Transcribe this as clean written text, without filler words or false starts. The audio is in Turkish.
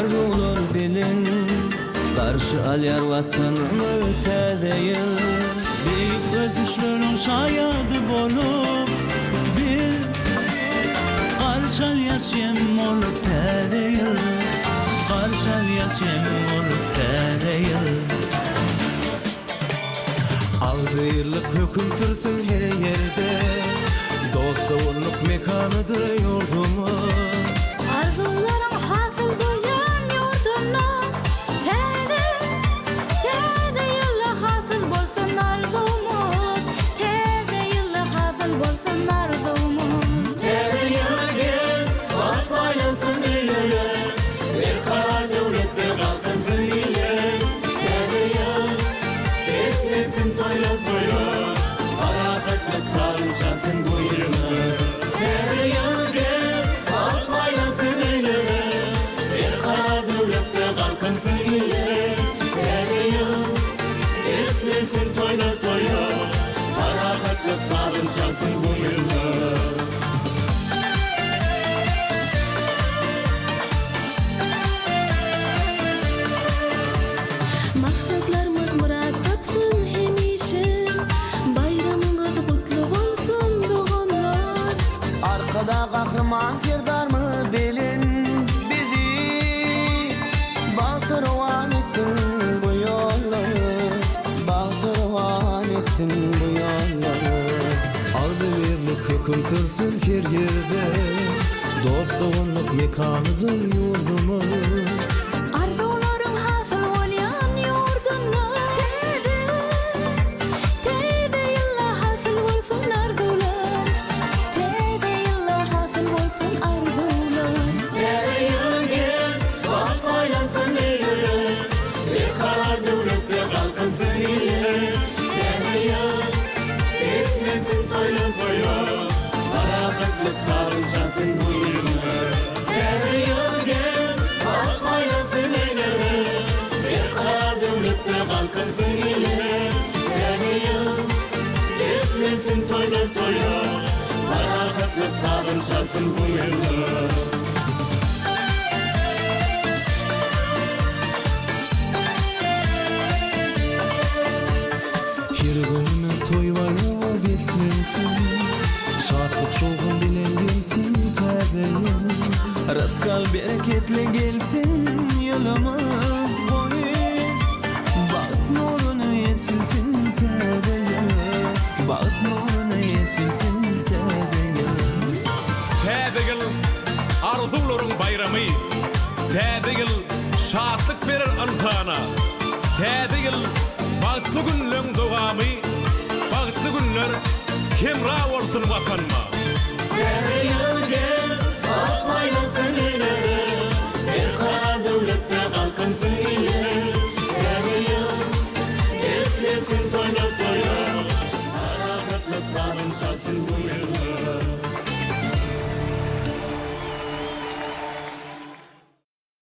arzular bilin Karşı alyar vatanımı tedeyin Büyük özüşlerin şayadı bolup Bir karşı alyar şem olup tedeyin Karşı alyar şem olup tedeyin Ağzıyırlık hüküm sürsün her yerde Dostluğunluk mekanıdır yurdumuz Arzularım hasıl boyan yurduna Tede yılla hasıl bolsun arzumuz Tede yılla hasıl bolsun arzumuz Tede yılla gel, bak baylansın eylere Bir karar devlette kalkınsın ile Tede yıl, beslesin toyla toyla Para kaçmak sağın çansın bu yılma Tede yılla gel, bak baylansın eylere Bir karar devlette kalkınsın ile Tede yıl, beslesin toyla toyla Para kaçmak sağın çansın bu yılma Maksatlarımız murat tapsın hemişe Bayramımız kutlu bolsun doğanlar Arkada kahraman kirdarımı bilin Bizi batırvan etsin bu yolları Batırvan etsin bu yolları Ardı birlik hüküm sürsün her yerde Dostluğunluk mekanıdır yurdumuz Arzularım hasıl boyan yurduna Tede yılla hasıl bolsun arzular Tede yılla hasıl bolsun arzular Tede yıl gel, bak baylansın eylere Bir karar devlette kalkınsın ile Tede yıl, beslesin toyla toyla Para kısmet sağın çansın bu yılma Tede yıl gel, bak baylansın eylere Bir karar devlette kalkınsın ile Tede yıl, beslesin toyla toyla Para kısmet sağın çansın bu yılma Kirgünüme toyvaya beslensin Şarkı çoğun bilen gelsin tədeyim Rızkal bereketli gelsin yılımız boyu Bağıt nurunu yesilsin tədeyim Bağıt nurunu yesilsin tədeyim Tede yıl arzuların bayramı Tede yıl şahslık verir antana Tede yıl bağıtlı günlüğün doğamı Bağıtlı günler kimra olsun vatanma Tede yıl gel, bak baylansın eylere